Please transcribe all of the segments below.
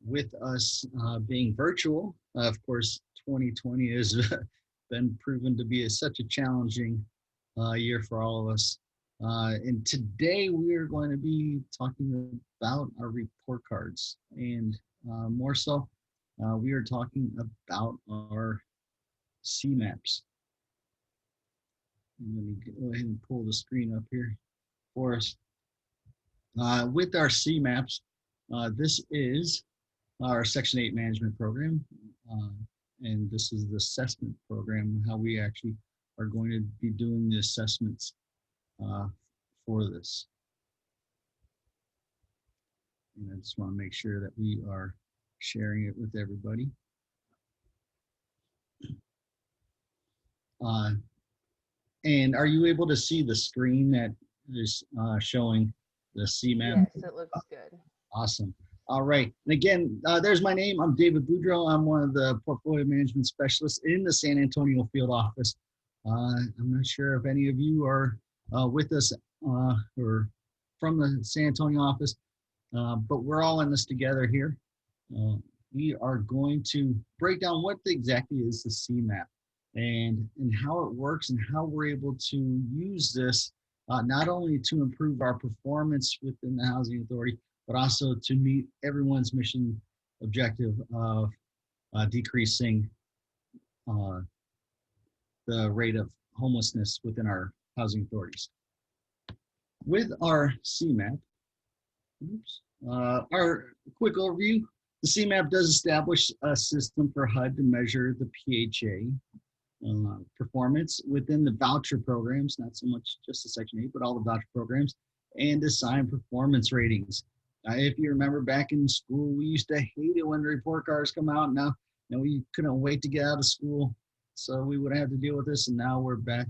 with us being virtual. Of course, 2020 has been proven to be such a challenging year for all of us. And today we are going to be talking about our report cards, and more so, we are talking about our CMAPs. And let me go ahead and pull the screen up here for us. With our CMAPs, this is our Section 8 management program, and this is the assessment program, how we actually are going to be doing the assessments for this. And I just want to make sure that we are sharing it with everybody. And are you able to see the screen that is showing the CMAP? Yes, it looks good. Awesome. All right. And again, there's my name. I'm David Boudreau. I'm one of the portfolio management specialists in the San Antonio field office. I'm not sure if any of you are with us or from the San Antonio office, but we're all in this together here. We are going to break down what exactly is the CMAP and how it works and how we're able to use this not only to improve our performance within the housing authority, but also to meet everyone's mission objective of decreasing the rate of homelessness within our housing authorities. With our CMAP, our quick overview, the CMAP does establish a system for HUD to measure the PHA performance within the voucher programs, not so much just the Section 8, but all the voucher programs, and assign performance ratings. If you remember back in school, we used to hate it when the report cards come out. Now we couldn't wait to get out of school, so we would have to deal with this, and now we're back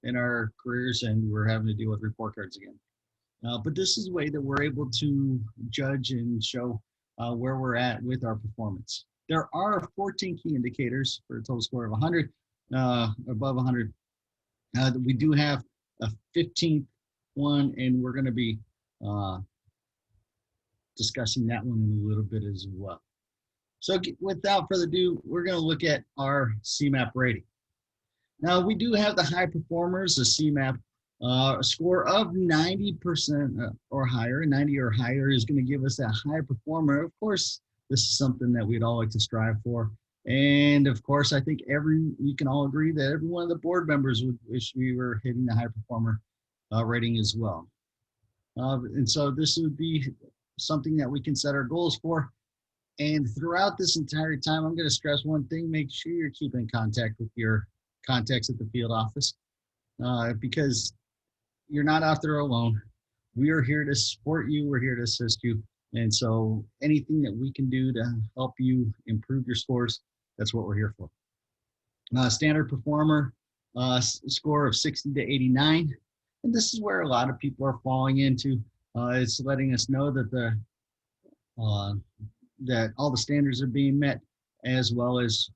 in our careers and we're having to deal with report cards again. But this is a way that we're able to judge and show where we're at with our performance. There are 14 key indicators for a total score of 100, above 100. We do have a 15th one, and we're going to be discussing that one in a little bit as well. So without further ado, we're going to look at our CMAP rating. Now, we do have the high performers, the CMAP score of 90% or higher. 90 or higher is going to give us that high performer. Of course, this is something that we'd all like to strive for. And of course, I think we can all agree that every one of the board members would wish we were hitting the high performer rating as well. And so this would be something that we can set our goals for. And throughout this entire time, I'm going to stress one thing: make sure you're keeping in contact with your contacts at the field office, because you're not out there alone. We are here to support you. We're here to assist you. And so anything that we can do to help you improve your scores, that's what we're here for. Standard performer score of 60 to 89. And this is where a lot of people are falling into. It's letting us know that that all the standards are being met, as well as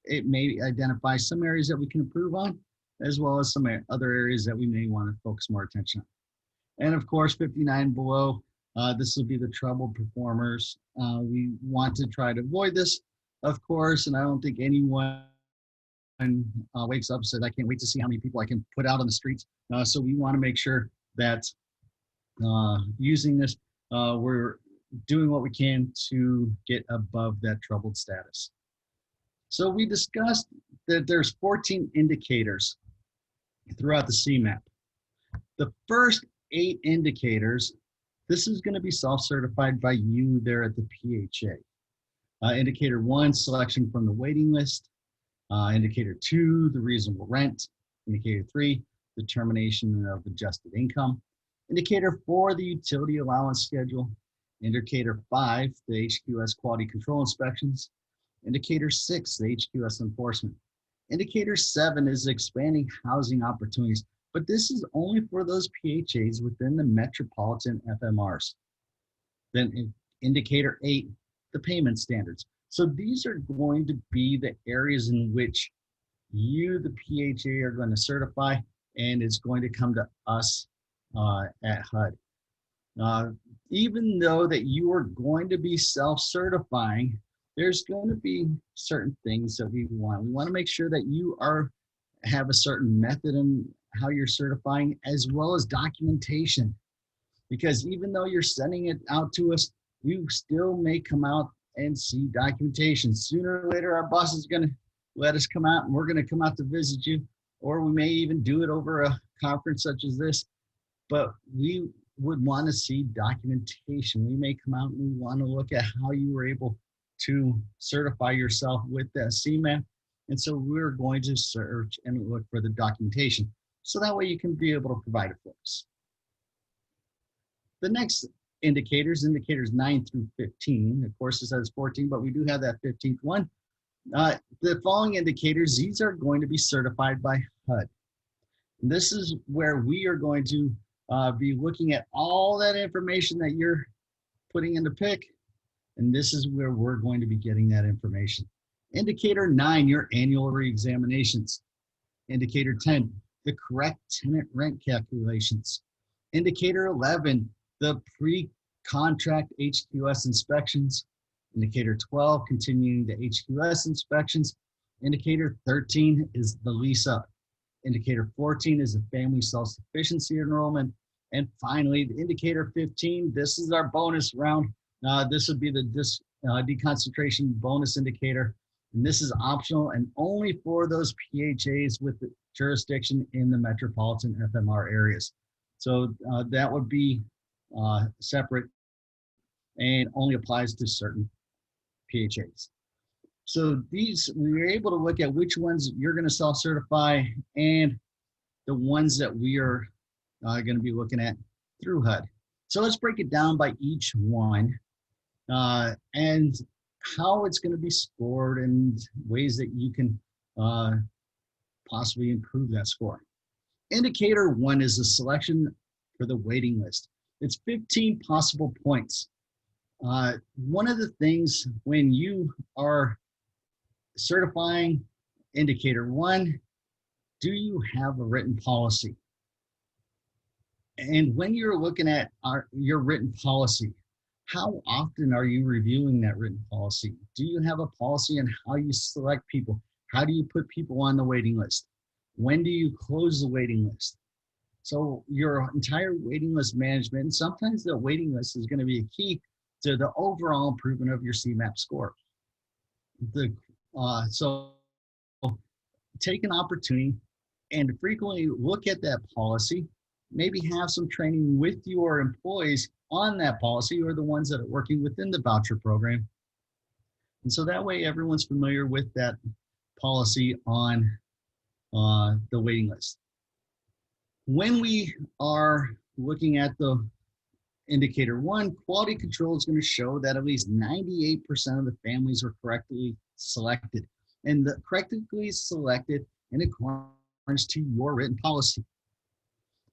it may identify some areas that we can improve on, as well as some other areas that we may want to focus more attention on. And of course, 59 below, this will be the troubled performers. We want to try to avoid this, of course, and I don't think anyone wakes up and says, I can't wait to see how many people I can put out on the streets. So we want to make sure that using this, we're doing what we can to get above that troubled status. So we discussed that there's 14 indicators throughout the CMAP. The first 8 indicators, this is going to be self-certified by you there at the PHA. Indicator 1, selection from the waiting list. Indicator 2, the reasonable rent. Indicator 3, determination of adjusted income. Indicator 4, the utility allowance schedule. Indicator 5, the HQS quality control inspections. Indicator 6, the HQS enforcement. Indicator 7 is expanding housing opportunities, but this is only for those PHAs within the metropolitan FMRs. Then indicator 8, the payment standards. So these are going to be the areas in which you, the PHA, are going to certify, and it's going to come to us at HUD. Uh, Even though that you are going to be self-certifying, there's going to be certain things that we want. We want to make sure that you have a certain method in how you're certifying, as well as documentation. Because even though you're sending it out to us, you still may come out and see documentation. Sooner or later, our boss is going to let us come out and we're going to come out to visit you, or we may even do it over a conference such as this. But we would want to see documentation. We may come out and we want to look at how you were able to certify yourself with the Semap. And so we're going to search and look for the documentation. So that way you can be able to provide it for us. The next indicators 9 through 15. Of course, it says 14, but we do have that 15th one. The following indicators, these are going to be certified by HUD. And this is where we are going to be looking at all that information that you're putting into PIC. And this is where we're going to be getting that information. Indicator 9, your annual reexaminations. Indicator 10, the correct tenant rent calculations. Indicator 11, the pre-contract HQS inspections. Indicator 12, continuing the HQS inspections. Indicator 13 is the lease up. Indicator 14 is the family self-sufficiency enrollment. And finally, the indicator 15, this is our bonus round. This would be the deconcentration bonus indicator. And this is optional and only for those PHAs with the jurisdiction in the metropolitan FMR areas. So that would be separate and only applies to certain PHAs. So these, we were able to look at which ones you're going to self-certify and the ones that we are going to be looking at through HUD. So let's break it down by each one and how it's going to be scored and ways that you can possibly improve that score. Indicator 1 is the selection for the waiting list. It's 15 possible points. One of the things when you are certifying indicator 1, do you have a written policy? And when you're looking at your written policy, how often are you reviewing that written policy? Do you have a policy on how you select people? How do you put people on the waiting list? When do you close the waiting list? So your entire waiting list management, and sometimes the waiting list is going to be a key to the overall improvement of your Semap score. So take an opportunity and frequently look at that policy, maybe have some training with your employees on that policy or the ones that are working within the voucher program. And so that way everyone's familiar with that policy on the waiting list. When we are looking at the indicator 1, quality control is going to show that at least 98% of the families are correctly selected, and the correctly selected in accordance to your written policy.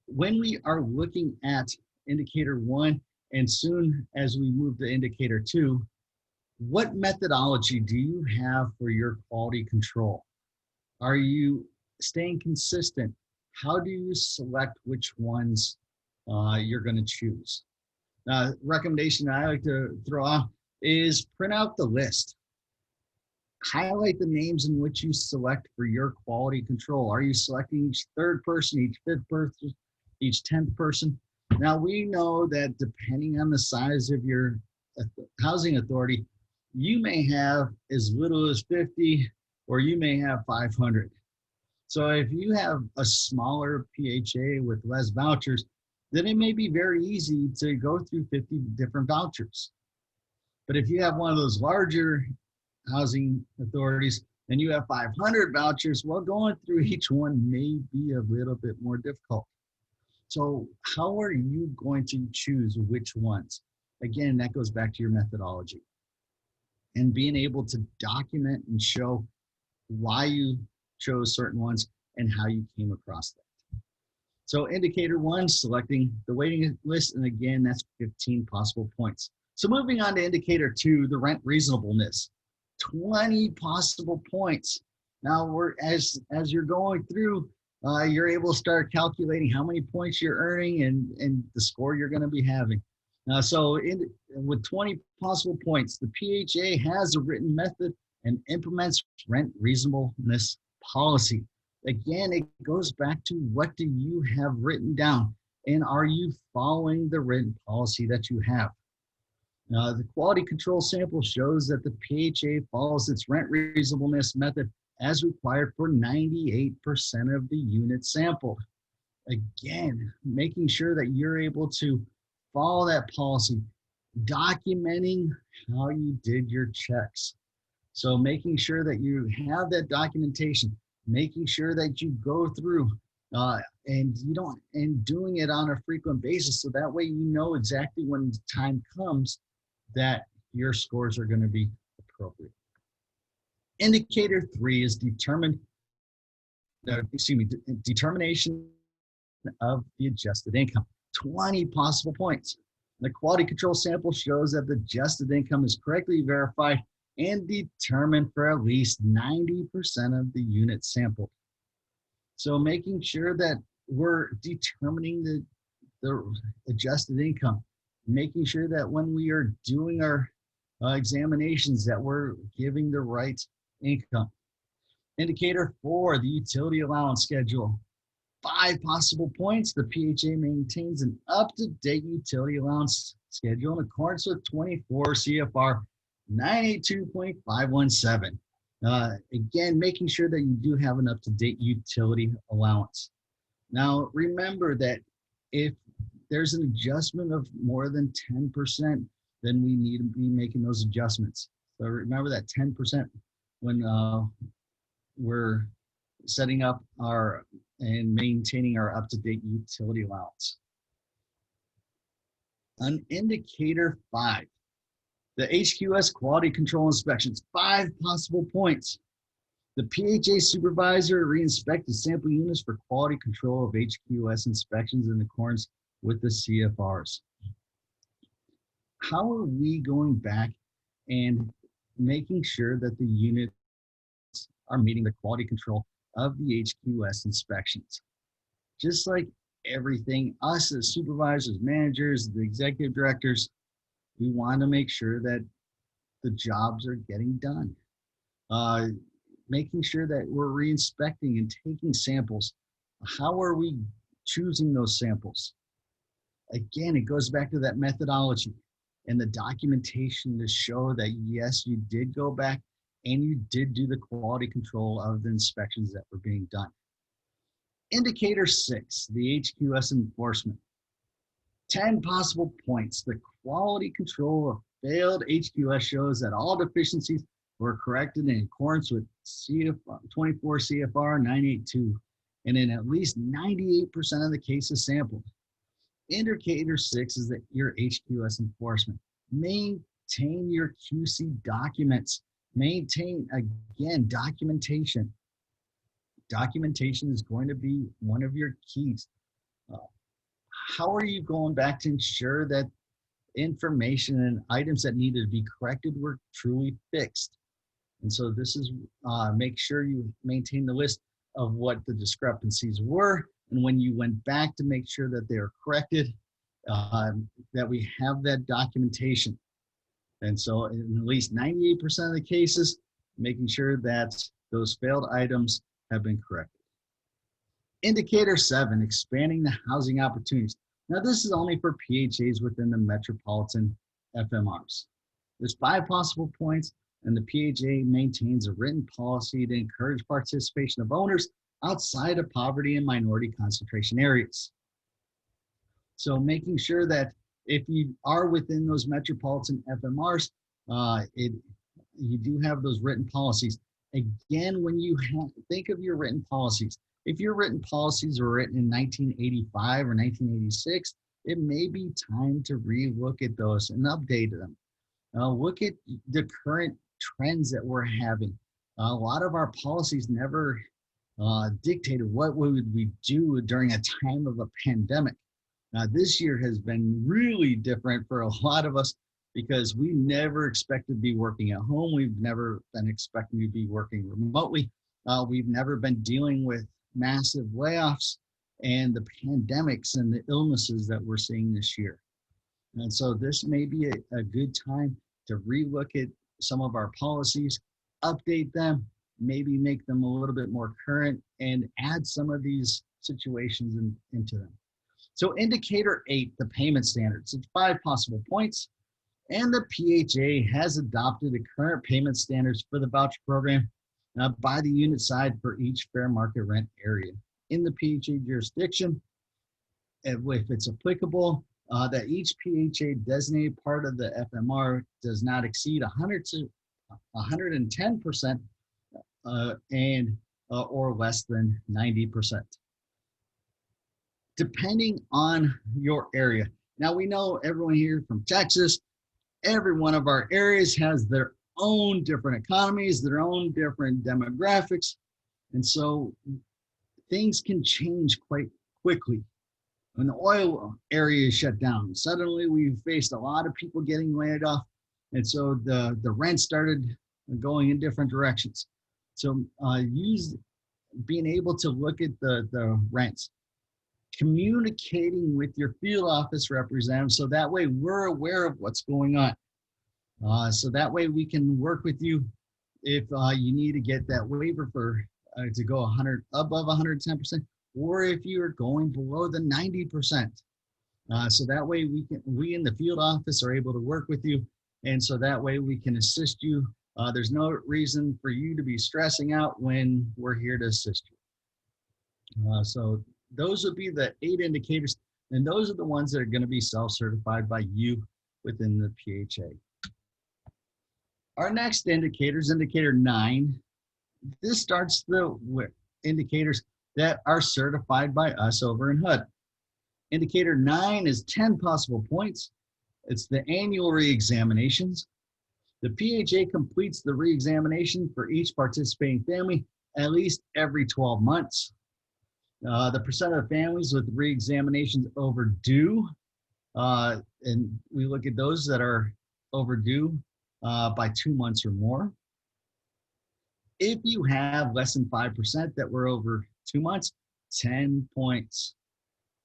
When we are looking at indicator 1, and soon as we move to indicator 2, what methodology do you have for your quality control? Are you staying consistent? How do you select which ones you're going to choose? Recommendation I like to throw out is print out the list. Highlight the names in which you select for your quality control. Are you selecting each 3rd person, each 5th person, each 10th person? Now we know that depending on the size of your housing authority, you may have as little as 50 or you may have 500. So if you have a smaller PHA with less vouchers, then it may be very easy to go through 50 different vouchers. But if you have one of those larger housing authorities and you have 500 vouchers, well, going through each one may be a little bit more difficult. So how are you going to choose which ones? Again, that goes back to your methodology and being able to document and show why you chose certain ones and how you came across that. So indicator 1, selecting the waiting list, and again, that's 15 possible points. So moving on to indicator 2, the rent reasonableness, 20 possible points. Now as you're going through, you're able to start calculating how many points you're earning and the score you're going to be having. With 20 possible points, the PHA has a written method and implements rent reasonableness policy. Again, it goes back to what do you have written down, and are you following the written policy that you have? The quality control sample shows that the PHA follows its rent reasonableness method as required for 98% of the units sampled. Again, making sure that you're able to follow that policy, documenting how you did your checks. So making sure that you have that documentation, making sure that you go through and doing it on a frequent basis. So that way, you know exactly when the time comes that your scores are going to be appropriate. Indicator 3 is determination of the adjusted income. 20 possible points. The quality control sample shows that the adjusted income is correctly verified and determined for at least 90% of the units sampled. So making sure that we're determining the adjusted income, making sure that when we are doing our examinations that we're giving the right income. Indicator 4, the utility allowance schedule. 5 possible points. The PHA maintains an up-to-date utility allowance schedule in accordance with 24 CFR 982.517. Again, making sure that you do have an up-to-date utility allowance. Now, remember that if there's an adjustment of more than 10%, then we need to be making those adjustments. So remember that 10% when we're setting up and maintaining our up-to-date utility allowance. On indicator 5, the HQS quality control inspections, 5 possible points. The PHA supervisor re-inspected sample units for quality control of HQS inspections in accordance with the CFRs. How are we going back and making sure that the units are meeting the quality control of the HQS inspections? Just like everything, us as supervisors, managers, the executive directors, we want to make sure that the jobs are getting done. Making sure that we're re-inspecting and taking samples. How are we choosing those samples? Again, it goes back to that methodology and the documentation to show that yes, you did go back and you did do the quality control of the inspections that were being done. Indicator 6, the HQS enforcement. 10 possible points. The quality control of failed HQS shows that all deficiencies were corrected in accordance with 24 CFR 982 and in at least 98% of the cases sampled. Indicator 6 is that your HQS enforcement. Maintain your QC documents. Maintain, again, documentation. Documentation is going to be one of your keys. How are you going back to ensure that information and items that needed to be corrected were truly fixed? And so this is, make sure you maintain the list of what the discrepancies were, and when you went back to make sure that they are corrected, that we have that documentation. And so in at least 98% of the cases, making sure that those failed items have been corrected. Indicator 7, expanding the housing opportunities. Now this is only for PHAs within the metropolitan FMRs. There's 5 possible points, and the PHA maintains a written policy to encourage participation of owners outside of poverty and minority concentration areas. So making sure that if you are within those metropolitan FMRs, you do have those written policies. Again, when you think of your written policies, if your written policies were written in 1985 or 1986, it may be time to re-look at those and update them. Look at the current trends that we're having. A lot of our policies never dictated what would we do during a time of a pandemic. Now, this year has been really different for a lot of us because we never expected to be working at home. We've never been expecting to be working remotely. We've never been dealing with massive layoffs and the pandemics and the illnesses that we're seeing this year. And so this may be a good time to relook at some of our policies, update them, maybe make them a little bit more current, and add some of these situations into them. So indicator 8, the payment standards. It's 5 possible points, and the PHA has adopted the current payment standards for the voucher program by the unit side for each fair market rent area in the PHA jurisdiction. If it's applicable, that each PHA designated part of the FMR does not exceed 100 to 110% or less than 90%, depending on your area. Now we know everyone here from Texas, every one of our areas has their own different economies, their own different demographics, and so things can change quite quickly. When the oil area is shut down, suddenly we faced a lot of people getting laid off. And so the rent started going in different directions. So being able to look at the rents, communicating with your field office representative, so that way we're aware of what's going on. So that way we can work with you if you need to get that waiver for to go above 110%. Or if you're going below the 90%. So that way we in the field office are able to work with you. And so that way we can assist you. There's no reason for you to be stressing out when we're here to assist you. So those would be the 8 indicators. And those are the ones that are going to be self-certified by you within the PHA. Our next indicator is indicator 9. This starts the indicators that are certified by us over in HUD. Indicator 9 is 10 possible points. It's the annual reexaminations. The PHA completes the reexamination for each participating family at least every 12 months. The percent of families with reexaminations overdue, and we look at those that are overdue by 2 months or more. If you have less than 5% that were over 2 months, 10 points,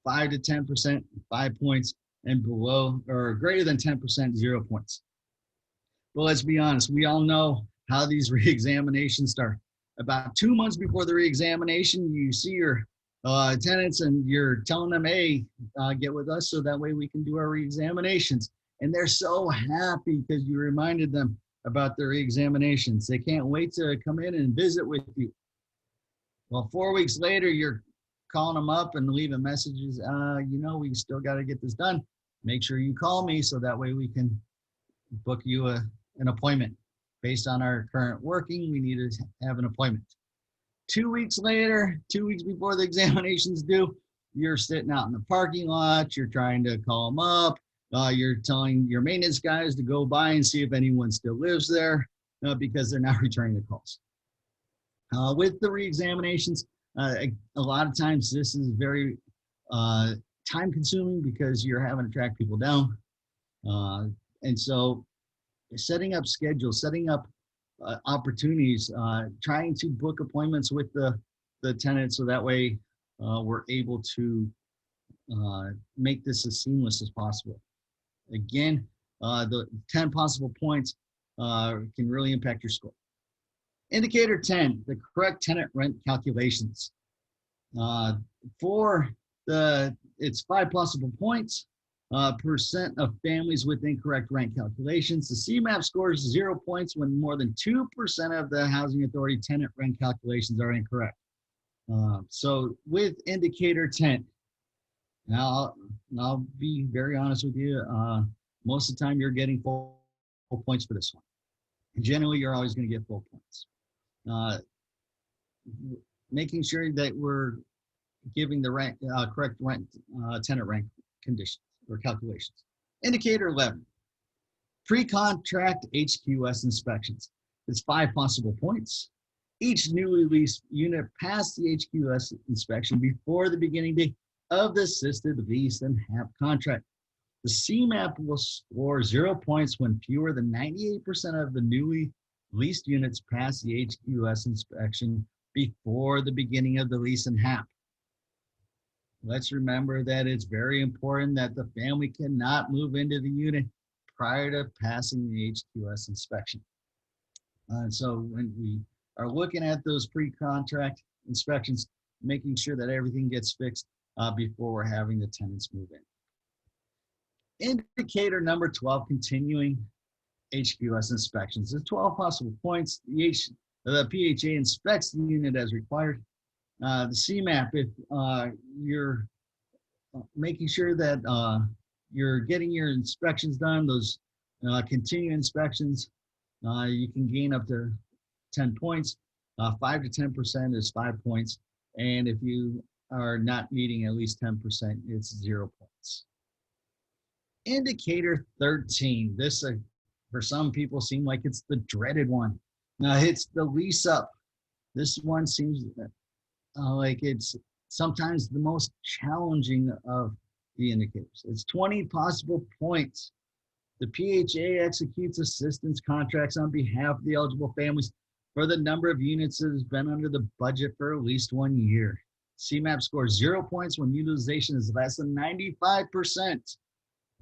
5 to 10%, 5 points, and below or greater than 10%, 0 points. Well, let's be honest. We all know how these reexaminations start. About 2 months before the reexamination, you see your tenants and you're telling them, hey, get with us so that way we can do our reexaminations. And they're so happy because you reminded them about their reexaminations. They can't wait to come in and visit with you. Well, 4 weeks later, you're calling them up and leaving messages. We still got to get this done. Make sure you call me so that way we can book you an appointment. Based on our current working, we need to have an appointment. 2 weeks later, 2 weeks before the examination's due, you're sitting out in the parking lot. You're trying to call them up. You're telling your maintenance guys to go by and see if anyone still lives there because they're not returning the calls. With the reexaminations, a lot of times this is very time consuming because you're having to track people down. And so setting up schedules, setting up opportunities, trying to book appointments with the tenant so that way we're able to make this as seamless as possible. Again, the 10 possible points can really impact your score. Indicator 10, the correct tenant rent calculations. It's 5 possible points, percent of families with incorrect rent calculations. The Semap scores 0 points when more than 2% of the Housing Authority tenant rent calculations are incorrect. So with indicator 10, now I'll be very honest with you, most of the time you're getting full points for this one. Generally, you're always going to get full points. Making sure that we're giving the correct tenant rent conditions or calculations. Indicator 11, pre-contract HQS inspections. It's 5 possible points. Each newly leased unit passed the HQS inspection before the beginning date of the assisted lease and HAP contract. The CMAP will score 0 points when fewer than 98% of the newly leased units pass the HQS inspection before the beginning of the lease and HAP. Let's remember that it's very important that the family cannot move into the unit prior to passing the HQS inspection. And so when we are looking at those pre-contract inspections, making sure that everything gets fixed before we're having the tenants move in. Indicator number 12, continuing HQS inspections. There's 12 possible points. The PHA inspects the unit as required. The CMAP, if you're making sure that you're getting your inspections done, those continuing inspections, you can gain up to 10 points. 5 to 10% is 5 points. And if you are not meeting at least 10%, it's 0 points. Indicator 13. This, for some people, seems like it's the dreaded one. It's the lease up. This one seems like it's sometimes the most challenging of the indicators. It's 20 possible points. The PHA executes assistance contracts on behalf of the eligible families for the number of units that has been under the budget for at least 1 year. CMAP scores 0 points when utilization is less than 95%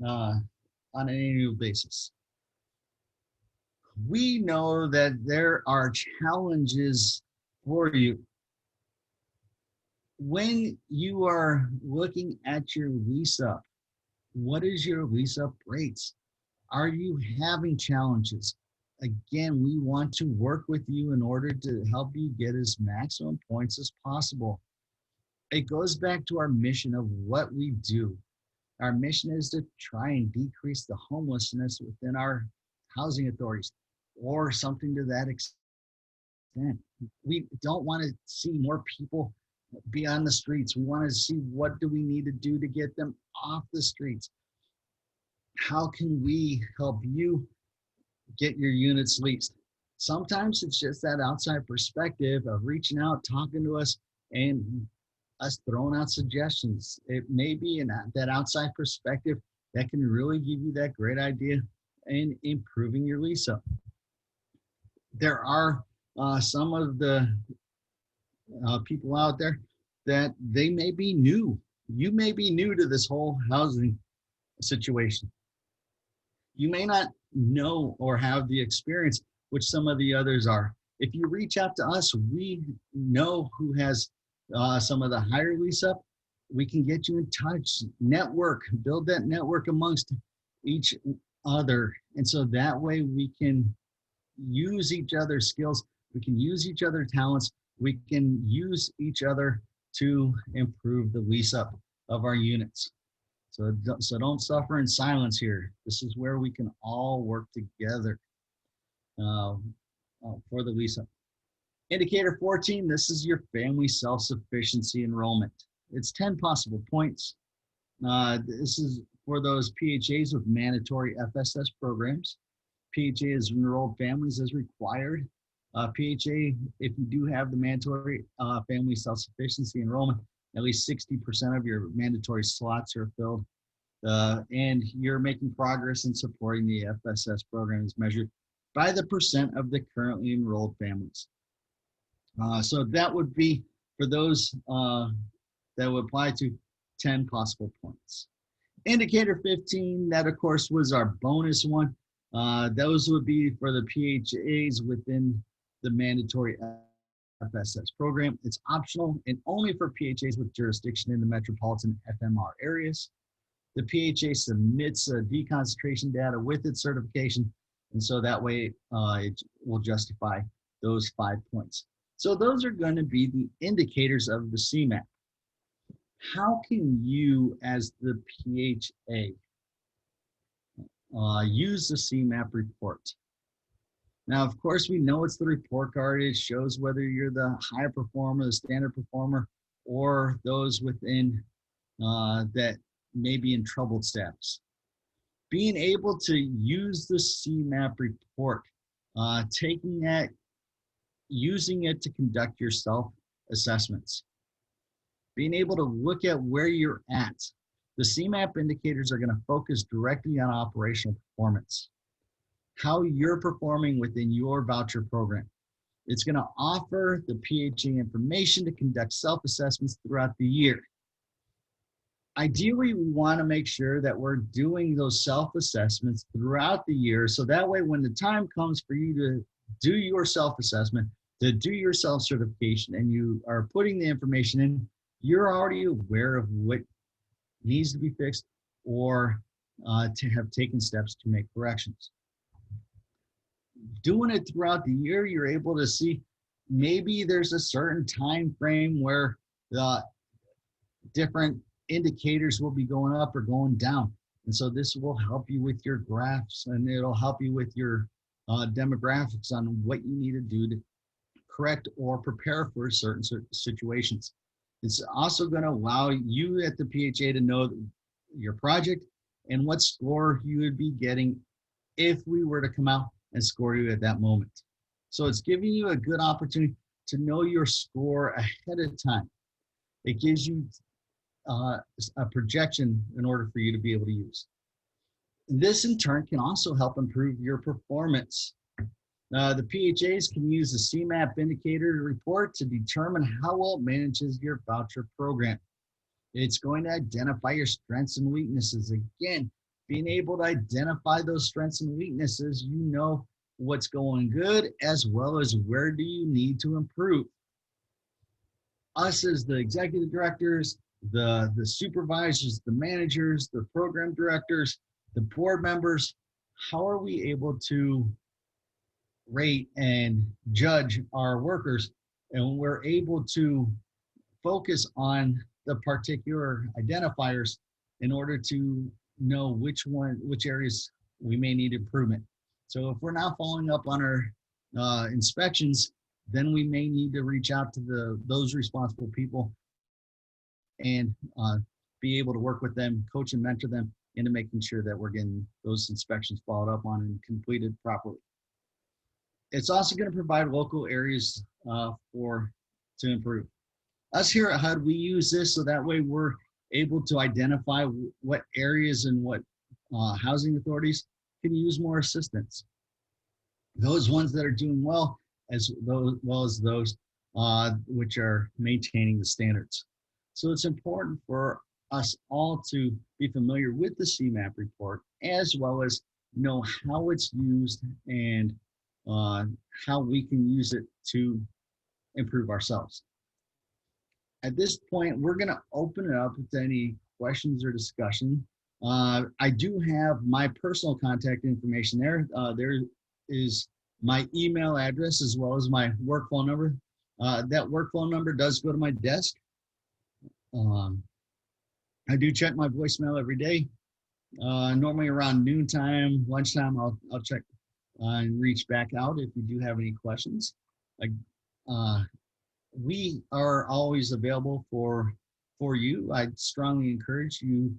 on an annual basis. We know that there are challenges for you. When you are looking at your lease up, what is your lease up rates? Are you having challenges? Again, we want to work with you in order to help you get as maximum points as possible. It goes back to our mission of what we do. Our mission is to try and decrease the homelessness within our housing authorities or something to that extent. We don't want to see more people be on the streets. We want to see what do we need to do to get them off the streets. How can we help you get your units leased? Sometimes it's just that outside perspective of reaching out, talking to us, and us throwing out suggestions. It may be that outside perspective that can really give you that great idea in improving your lease up. There are some of the people out there that they may be new. You may be new to this whole housing situation. You may not know or have the experience which some of the others are. If you reach out to us, we know who has some of the higher lease up. We can get you in touch, network, build that network amongst each other. And so that way we can use each other's skills. We can use each other's talents. We can use each other to improve the lease up of our units. So don't suffer in silence here. This is where we can all work together for the lease up. Indicator 14, this is your family self-sufficiency enrollment. It's 10 possible points. This is for those PHAs with mandatory FSS programs. PHA is enrolled families as required. PHA, if you do have the mandatory family self-sufficiency enrollment, at least 60% of your mandatory slots are filled. And you're making progress in supporting the FSS program as measured by the percent of the currently enrolled families. So that would be for those that would apply to 10 possible points. Indicator 15, that of course was our bonus one. Those would be for the PHAs within the mandatory FSS program. It's optional and only for PHAs with jurisdiction in the metropolitan FMR areas. The PHA submits deconcentration data with its certification, and so that way it will justify those 5 points. So those are going to be the indicators of the CMAP. How can you, as the PHA, use the CMAP report? Now, of course, we know it's the report card. It shows whether you're the high performer, the standard performer, or those within that may be in troubled status. Being able to use the CMAP report, taking that, using it to conduct your self-assessments, being able to look at where you're at. The CMAP indicators are going to focus directly on operational performance, how you're performing within your voucher program. It's going to offer the PHA information to conduct self-assessments throughout the year. Ideally, we want to make sure that we're doing those self-assessments throughout the year. So that way, when the time comes for you to do your self-assessment, to do your self-certification, and you are putting the information in, you're already aware of what needs to be fixed or to have taken steps to make corrections. Doing it throughout the year, you're able to see maybe there's a certain time frame where the different indicators will be going up or going down. And so this will help you with your graphs, and it'll help you with your demographics on what you need to do to correct or prepare for certain situations. It's also going to allow you at the PHA to know your project and what score you would be getting if we were to come out and score you at that moment. So it's giving you a good opportunity to know your score ahead of time. It gives you a projection in order for you to be able to use. This in turn can also help improve your performance. The PHAs can use the Semap indicator report to determine how well it manages your voucher program. It's going to identify your strengths and weaknesses. Again, being able to identify those strengths and weaknesses, you know what's going good as well as where do you need to improve. Us as the executive directors, the supervisors, the managers, the program directors, the board members, how are we able to rate and judge our workers? And we're able to focus on the particular identifiers in order to know which areas we may need improvement. So if we're not following up on our inspections, then we may need to reach out to those responsible people and be able to work with them, coach and mentor them into making sure that we're getting those inspections followed up on and completed properly. It's also going to provide local areas to improve. Us here at HUD, we use this so that way we're able to identify what areas and what housing authorities can use more assistance. Those ones that are doing well as those which are maintaining the standards. So it's important for us all to be familiar with the Semap report as well as know how it's used and how we can use it to improve ourselves. At this point, we're going to open it up to any questions or discussion. I do have my personal contact information there. There is my email address as well as my work phone number. That work phone number does go to my desk. I do check my voicemail every day. Normally around noontime, lunchtime, I'll check and reach back out if you do have any questions. We are always available for you. I'd strongly encourage you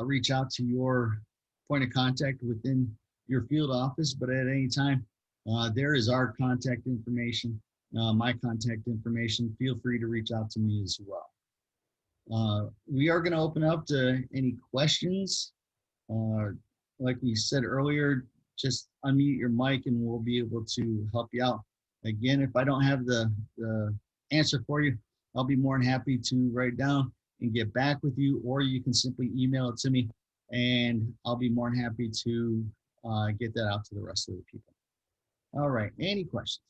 reach out to your point of contact within your field office, but at any time, there is our contact information, my contact information. Feel free to reach out to me as well. We are going to open up to any questions. Like we said earlier, just unmute your mic and we'll be able to help you out. Again, if I don't have the answer for you, I'll be more than happy to write down and get back with you, or you can simply email it to me and I'll be more than happy to get that out to the rest of the people. All right, any questions?